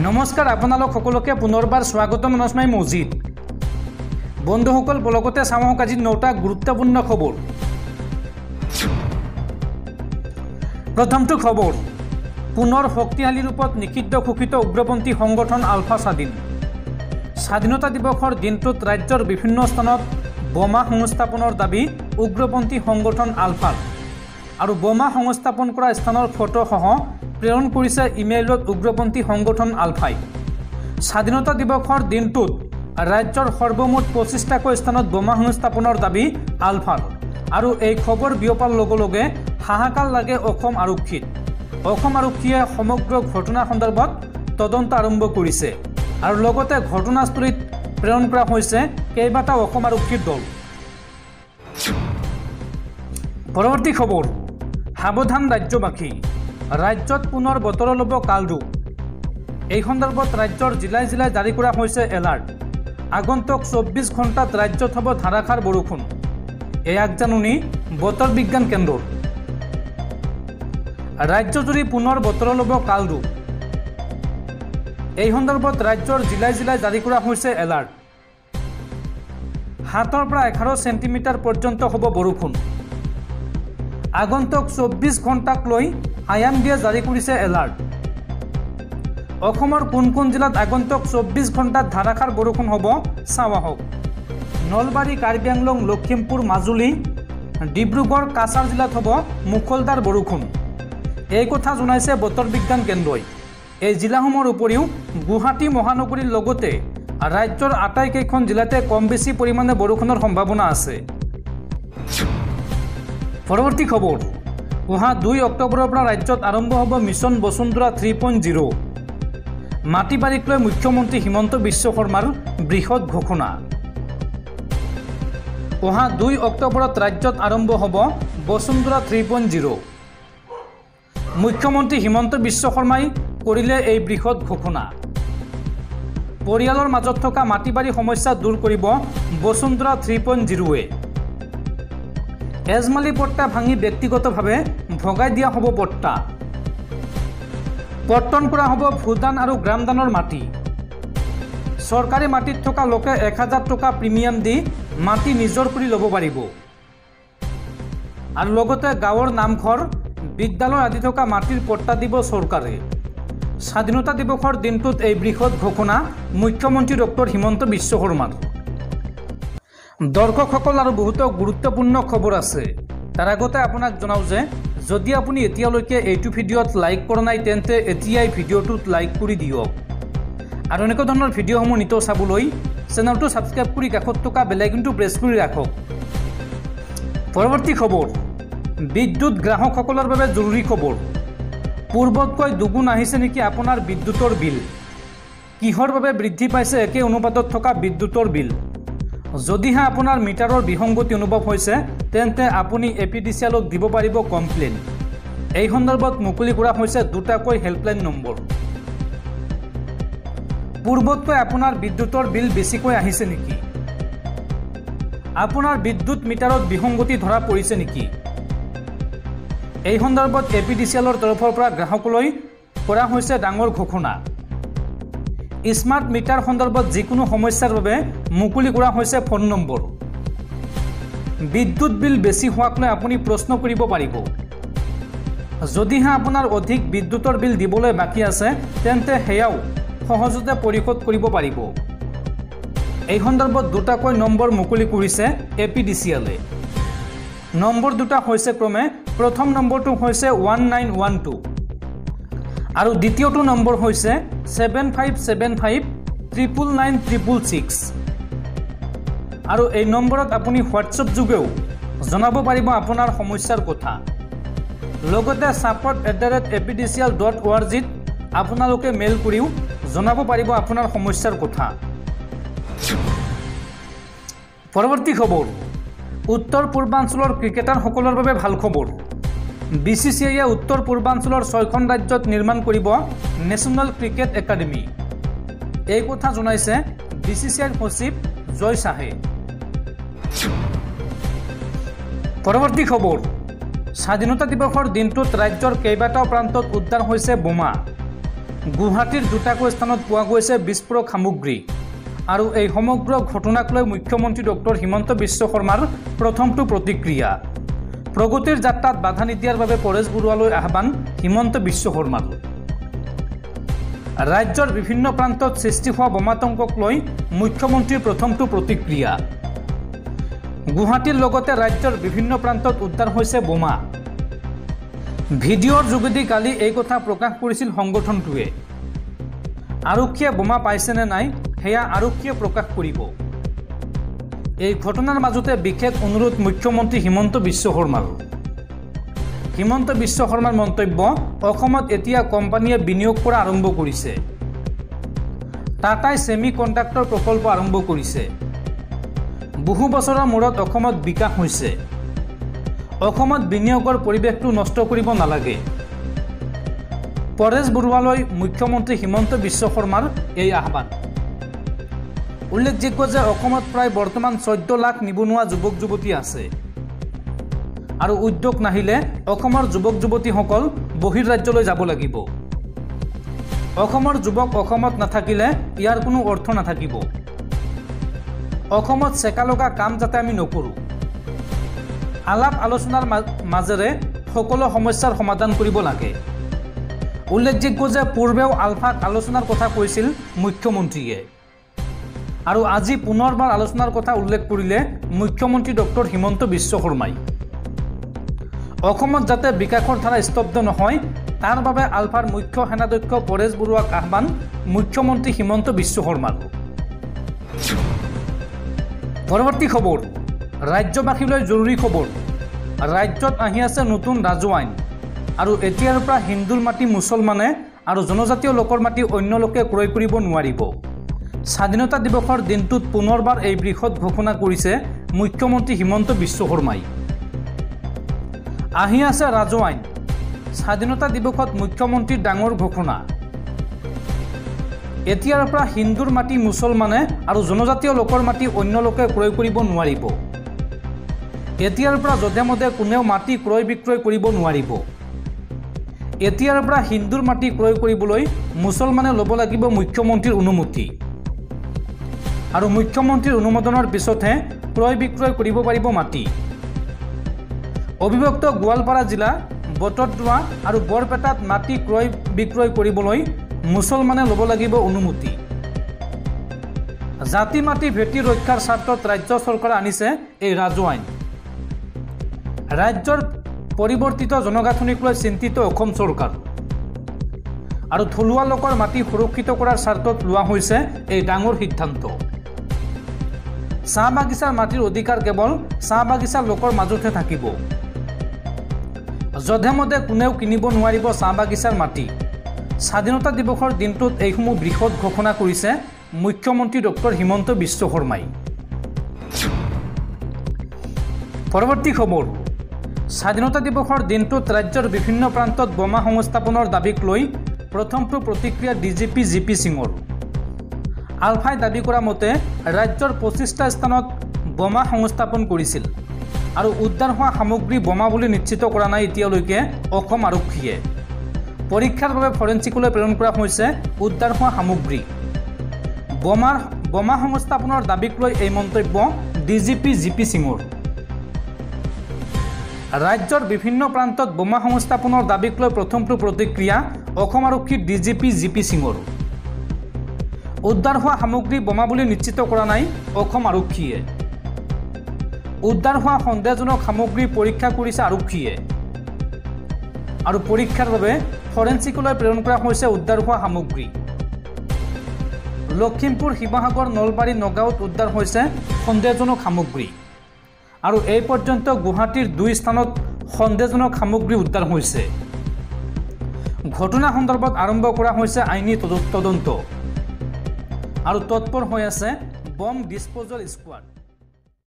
নমস্কাৰ আপোনালোক সকলোকে পুনৰবাৰ স্বাগতম নস্মাই মজিদ বন্ধুসকল ব্লগতে চামক আজি 9টা গুৰুত্বপূৰ্ণ খবৰ। প্ৰথমটো খবৰ, পুনৰ শক্তিশালী ৰূপত নিষিদ্ধ ঘোষিত উগ্ৰপন্থী সংগঠন আলফা স্বাধীনতা দিৱসৰ দিনটোত ৰাজ্যৰ বিভিন্ন স্থানত বোমা সংস্থাপনৰ দাবী উগ্ৰপন্থী সংগঠন আলফাৰ আৰু বোমা সংস্থাপন কৰা স্থানৰ ফটোসহ প্ৰেৰণ কৰিছে ইমেইলত উগ্ৰপন্থী সংগঠন আলফাই। স্বাধীনতা দিৱসৰ দিনটোত ৰাজ্যৰ সৰ্বমুঠ 25টাকৈ স্থানত বোমা সংস্থাপনৰ দাবী আলফাৰ আৰু এই খবৰ বিয়পাৰ লগে লগে হাহাকাৰ লাগে অসম আৰক্ষীত। অসম আৰক্ষীয়ে সমগ্ৰ ঘটনা সন্দৰ্ভত তদন্ত আৰম্ভ কৰিছে আৰু লগতে ঘটনাস্থলীত প্ৰেৰণ কৰা হৈছে কেইবাটাও অসম আৰক্ষীৰ দল। পৰৱৰ্তী খবৰ, সাৱধান ৰাজ্যবাসী, ৰাজ্যত পুনৰ বতৰ ল'ব কালৰূপ। এই সন্দৰ্ভত ৰাজ্যৰ জিলাই জিলাই জাৰি কৰা হৈছে এলাৰ্ট। আগন্তুক 24 ঘণ্টাত ৰাজ্যত হ'ব ধাৰাসাৰ বৰষুণ, এই আগজাননী বতৰ বিজ্ঞান কেন্দ্ৰৰ। ৰাজ্যজুৰি পুনৰ বতৰ ল'ব কালৰূপ। এই সন্দৰ্ভত ৰাজ্যৰ জিলাই জিলাই জাৰি কৰা হৈছে এলাৰ্ট। 7 পৰা 11 চেণ্টিমিটাৰ পৰ্যন্ত হ'ব বৰষুণ। আগন্তুক 24 ঘণ্টাক লৈ IMDয়ে জাৰি কৰিছে এলাৰ্ট। অসমৰ কোন কোন জিলাত আগন্তুক 24 ঘণ্টাত ধাৰাসাৰ বৰষুণ হ'ব চাওঁ আহক। নলবাৰী, কাৰ্বি আংলং, লখিমপুৰ, মাজুলী, ডিব্ৰুগড়, কাছাৰ জিলাত হ'ব মুখলধাৰ বৰষুণ। এই কথা জনাইছে বতৰ বিজ্ঞান কেন্দ্ৰই। এই জিলাসমূহৰ উপৰিও গুৱাহাটী মহানগৰীৰ লগতে ৰাজ্যৰ আটাইকেইখন জিলাতে কম বেছি পৰিমাণে বৰষুণৰ সম্ভাৱনা আছে। পৰৱৰ্তী খবৰ, অহা 2 অক্টোবৰৰ পৰা ৰাজ্যত আৰম্ভ হ'ব মিছন বসুন্ধৰা 3.0। মাটি বাৰীক লৈ মুখ্যমন্ত্ৰী হিমন্ত বিশ্ব শৰ্মাৰ বৃহৎ ঘোষণা। অহা 2 অক্টোবৰত ৰাজ্যত আৰম্ভ হ'ব বসুন্ধৰা 3.0। মুখ্যমন্ত্ৰী হিমন্ত বিশ্ব শৰ্মাই কৰিলে এই বৃহৎ ঘোষণা। পৰিয়ালৰ মাজত থকা মাটি বাৰী সমস্যা দূৰ কৰিব বসুন্ধৰা 3.0-এ। এজমালি পট্টা ভাঙি ব্যক্তিগতভাৱে ভগাই দিয়া হ'ব পট্টা। পট্টন কৰা হ'ব ভূদান আৰু গ্ৰামদানৰ মাটি। চৰকাৰী মাটিত থকা লোকে 1000 টকা প্ৰিমিয়াম দি মাটি নিজৰ কৰি ল'ব পাৰিব। আৰু লগতে গাঁৱৰ নামঘৰ, বিদ্যালয় আদি থকা মাটিৰ পট্টা দিব চৰকাৰে। স্বাধীনতা দিৱসৰ দিনটোত এই বৃহৎ ঘোষণা মুখ্যমন্ত্ৰী ডক্টৰ হিমন্ত বিশ্ব শৰ্মাৰ। দৰ্শকসকল আৰু বহুতো গুৰুত্বপূৰ্ণ খবৰ আছে। তাৰ আগতে আপোনাক জনাওঁ যে যদি আপুনি এতিয়ালৈকে এইটো ভিডিঅ'ত লাইক কৰা নাই তেন্তে এতিয়াই ভিডিঅ'টোত লাইক কৰি দিয়ক আৰু এনেকুৱা ধৰণৰ ভিডিঅ'সমূহ নিতৌ চাবলৈ চেনেলটো ছাবস্ক্ৰাইব কৰি কাষত থকা বেল আইকনটো প্ৰেছ কৰি ৰাখক। পৰৱৰ্তী খবৰ, বিদ্যুৎ গ্ৰাহকসকলৰ বাবে জৰুৰী খবৰ। পূৰ্বতকৈ দুগুণ আহিছে নেকি আপোনাৰ বিদ্যুতৰ বিল? কিহৰ বাবে বৃদ্ধি পাইছে একে অনুপাতত থকা বিদ্যুতৰ বিল? যদিহে আপোনাৰ মিটাৰৰ বিসংগতি অনুভৱ হৈছে তেন্তে আপুনি APDCLক দিব পাৰিব কমপ্লেইন। এই সন্দৰ্ভত মুকলি কৰা হৈছে 2টাকৈ হেল্পলাইন নম্বৰ। পূৰ্বতকৈ আপোনাৰ বিদ্যুতৰ বিল বেছিকৈ আহিছে নেকি? আপোনাৰ বিদ্যুৎ মিটাৰত বিসংগতি ধৰা পৰিছে নেকি? এই সন্দৰ্ভত APDCLৰ তৰফৰ পৰা গ্ৰাহকলৈ কৰা হৈছে ডাঙৰ ঘোষণা। স্মাৰ্ট মিটাৰ সন্দৰ্ভত যিকোনো সমস্যাৰ বাবে মুকলি কৰা হৈছে ফোন নম্বৰ। বিদ্যুৎ বিল বেছি হোৱাক লৈ আপুনি প্ৰশ্ন কৰিব পাৰিব। যদিহে আপোনাৰ অধিক বিদ্যুতৰ বিল দিবলৈ বাকী আছে তেন্তে সেয়াও সহজতে পৰিশোধ কৰিব পাৰিব। এই সন্দৰ্ভত 2টাকৈ নম্বৰ মুকলি কৰিছে APDCLে। নম্বৰ 2টা হৈছে ক্ৰমে প্ৰথম নম্বৰটো হৈছে 1912 আৰু দ্বিতীয়টো নম্বৰ হৈছে 7575999666 আৰু এই নম্বৰত আপুনি হোৱাটছআপ যোগেও জনাব পাৰিব আপোনাৰ সমস্যাৰ কথা। লগতে support@apdcl.org-ত আপোনালোকে মেইল কৰিও জনাব পাৰিব আপোনাৰ সমস্যাৰ কথা। পৰৱৰ্তী খবৰ, উত্তৰ পূৰ্বাঞ্চলৰ ক্ৰিকেটাৰসকলৰ বাবে ভাল খবৰ। BCCIয়ে উত্তৰ পূৰ্বাঞ্চলৰ 6খন ৰাজ্যত নিৰ্মাণ কৰিব নেশ্যনেল ক্ৰিকেট একাডেমী। এই কথা জনাইছে BCCIৰ সচিব জয় শাহে। পৰৱৰ্তী খবৰ, স্বাধীনতা দিৱসৰ দিনটোত ৰাজ্যৰ কেইবাটাও প্ৰান্তত উদ্ধাৰ হৈছে বোমা। গুৱাহাটীৰ দুটাকৈ স্থানত পোৱা গৈছে বিস্ফোৰক সামগ্ৰী আৰু এই সমগ্ৰ ঘটনাক লৈ মুখ্যমন্ত্ৰী ডক্টৰ হিমন্ত বিশ্ব শৰ্মাৰ প্ৰথমটো প্ৰতিক্ৰিয়া। প্ৰগতিৰ যাত্ৰাত বাধা নিদিয়াৰ বাবে পৰেশ বৰুৱালৈ আহ্বান হিমন্ত বিশ্ব শৰ্মাৰ। ৰাজ্যৰ বিভিন্ন প্ৰান্তত সৃষ্টি হোৱা বোমাতংকক লৈ মুখ্যমন্ত্ৰীৰ প্ৰথমটো প্ৰতিক্ৰিয়া। গুৱাহাটীৰ লগতে ৰাজ্যৰ বিভিন্ন প্ৰান্তত উদ্ধাৰ হৈছে বোমা। ভিডিঅ'ৰ যোগেদি কালি এই কথা প্ৰকাশ কৰিছিল সংগঠনটোৱে। আৰক্ষীয়ে বোমা পাইছে নে নাই সেয়া আৰক্ষীয়ে প্ৰকাশ কৰিব। এই ঘটনাৰ মাজতে বিশেষ অনুৰোধ মুখ্যমন্ত্ৰী হিমন্ত বিশ্ব শৰ্মাৰ। হিমন্ত বিশ্ব শৰ্মাৰ মন্তব্য, অসমত এতিয়া কোম্পানীয়ে বিনিয়োগ কৰা আৰম্ভ কৰিছে। টাটাই ছেমি কণ্ডাক্টৰ প্ৰকল্প আৰম্ভ কৰিছে। বহু বছৰৰ মূৰত অসমত বিকাশ হৈছে। অসমত বিনিয়োগৰ পৰিৱেশটো নষ্ট কৰিব নালাগে। পৰেশ বৰুৱালৈ মুখ্যমন্ত্ৰী হিমন্ত বিশ্ব শৰ্মাৰ এই আহ্বান। উল্লেখযোগ্য যে অসমত প্ৰায় বৰ্তমান 14 লাখ নিবনুৱা যুৱক যুৱতী আছে আৰু উদ্যোগ নাহিলে অসমৰ যুৱক যুৱতীসকল বহিৰ্ৰাজ্যলৈ যাব লাগিব। অসমৰ যুৱক অসমত নাথাকিলে ইয়াৰ কোনো অৰ্থ নাথাকিব। অসমত চেকা লগা কাম যাতে আমি নকৰোঁ। আলাপ আলোচনাৰ মাজেৰে সকলো সমস্যাৰ সমাধান কৰিব লাগে। উল্লেখযোগ্য যে পূৰ্বেও আলফাক আলোচনাৰ কথা কৈছিল মুখ্যমন্ত্ৰীয়ে আৰু আজি পুনৰবাৰ আলোচনাৰ কথা উল্লেখ কৰিলে মুখ্যমন্ত্ৰী ডক্টৰ হিমন্ত বিশ্ব শৰ্মাই। অসমত যাতে বিকাশৰ ধাৰা স্তব্ধ নহয় তাৰ বাবে আলফাৰ মুখ্য সেনাধ্যক্ষ পৰেশ বৰুৱাক আহ্বান মুখ্যমন্ত্ৰী হিমন্ত বিশ্ব শৰ্মাৰ। পৰৱৰ্তী খবৰ, ৰাজ্যবাসীলৈ জৰুৰী খবৰ। ৰাজ্যত আহি আছে নতুন ৰাজু আইন আৰু এতিয়াৰ পৰা হিন্দুৰ মাটি মুছলমানে আৰু জনজাতীয় লোকৰ মাটি অন্য লোকে ক্ৰয় কৰিব নোৱাৰিব। স্বাধীনতা দিৱসৰ দিনটোত পুনৰবাৰ এই বৃহৎ ঘোষণা কৰিছে মুখ্যমন্ত্ৰী হিমন্ত বিশ্ব শৰ্মাই। আহি আছে ৰাজু আইন। স্বাধীনতা দিৱসত মুখ্যমন্ত্ৰীৰ ডাঙৰ ঘোষণা। এতিয়াৰ পৰা হিন্দুৰ মাটি মুছলমানে আৰু জনজাতীয় লোকৰ মাটি অন্য লোকে ক্ৰয় কৰিব নোৱাৰিব। এতিয়াৰ পৰা যধে মধে কোনেও মাটি ক্ৰয় বিক্ৰয় কৰিব নোৱাৰিব। এতিয়াৰ পৰা হিন্দুৰ মাটি ক্ৰয় কৰিবলৈ মুছলমানে ল'ব লাগিব মুখ্যমন্ত্ৰীৰ অনুমতি আৰু মুখ্যমন্ত্ৰীৰ অনুমোদনৰ পিছতহে ক্ৰয় বিক্ৰয় কৰিব পাৰিব মাটি। অবিভক্ত গোৱালপাৰা জিলা, বটদ্ৰৱা আৰু বৰপেটাত মাটি ক্ৰয় বিক্ৰয় কৰিবলৈ মুছলমানে ল'ব লাগিব অনুমতি। জাতি মাটি ভেটি ৰক্ষাৰ স্বাৰ্থত ৰাজ্য চৰকাৰে আনিছে এই ৰাজু আইন। ৰাজ্যৰ পৰিৱৰ্তিত জনগাঁথনিক লৈ চিন্তিত অসম চৰকাৰ আৰু থলুৱা লোকৰ মাটি সুৰক্ষিত কৰাৰ স্বাৰ্থত লোৱা হৈছে এই ডাঙৰ সিদ্ধান্ত। চাহ বাগিচাৰ মাটিৰ অধিকাৰ কেৱল চাহ বাগিচাৰ লোকৰ মাজতহে থাকিব। যধে মধে কোনেও কিনিব নোৱাৰিব চাহ বাগিচাৰ মাটি। স্বাধীনতা দিৱসৰ দিনটোত এইসমূহ বৃহৎ ঘোষণা কৰিছে মুখ্যমন্ত্ৰী ডক্টৰ হিমন্ত বিশ্ব শৰ্মাই। পৰৱৰ্তী খবৰ, স্বাধীনতা দিৱসৰ দিনটোত ৰাজ্যৰ বিভিন্ন প্ৰান্তত বোমা সংস্থাপনৰ দাবীক লৈ প্ৰথমটো প্ৰতিক্ৰিয়া ডিজিপি জিপি সিঙৰ। আলফাই দাবী কৰা মতে ৰাজ্যৰ 25টা স্থানত বোমা সংস্থাপন কৰিছিল আৰু উদ্ধাৰ হোৱা সামগ্ৰী বোমা বুলি নিশ্চিত কৰা নাই এতিয়ালৈকে অসম আৰক্ষীয়ে। পৰীক্ষাৰ বাবে ফৰেনচিকলৈ প্ৰেৰণ কৰা হৈছে উদ্ধাৰ হোৱা সামগ্ৰী। বোমা সংস্থাপনৰ দাবীক লৈ এই মন্তব্য ডিজিপি জিপি সিঙৰ। ৰাজ্যৰ বিভিন্ন প্ৰান্তত বোমা সংস্থাপনৰ দাবীক লৈ প্ৰথমটো প্ৰতিক্ৰিয়া অসম আৰক্ষীৰ ডিজিপি জিপি সিঙৰ। উদ্ধাৰ হোৱা সামগ্ৰী বোমা বুলি নিশ্চিত কৰা নাই অসম আৰক্ষীয়ে। উদ্ধাৰ হোৱা সন্দেহজনক সামগ্ৰী পৰীক্ষা কৰিছে আৰক্ষীয়ে আৰু পৰীক্ষাৰ বাবে ফৰেনচিকলৈ প্ৰেৰণ কৰা হৈছে উদ্ধাৰ হোৱা সামগ্ৰী। লখিমপুৰ, শিৱসাগৰ, নলবাৰী, নগাঁৱত উদ্ধাৰ হৈছে সন্দেহজনক সামগ্ৰী আৰু এই পৰ্যন্ত গুৱাহাটীৰ 2 স্থানত সন্দেহজনক সামগ্ৰী উদ্ধাৰ হৈছে। ঘটনা সন্দৰ্ভত আৰম্ভ কৰা হৈছে আইনী তদন্ত আৰু তৎপৰ হৈ আছে বম ডিছপ'জেল স্কোৱাড।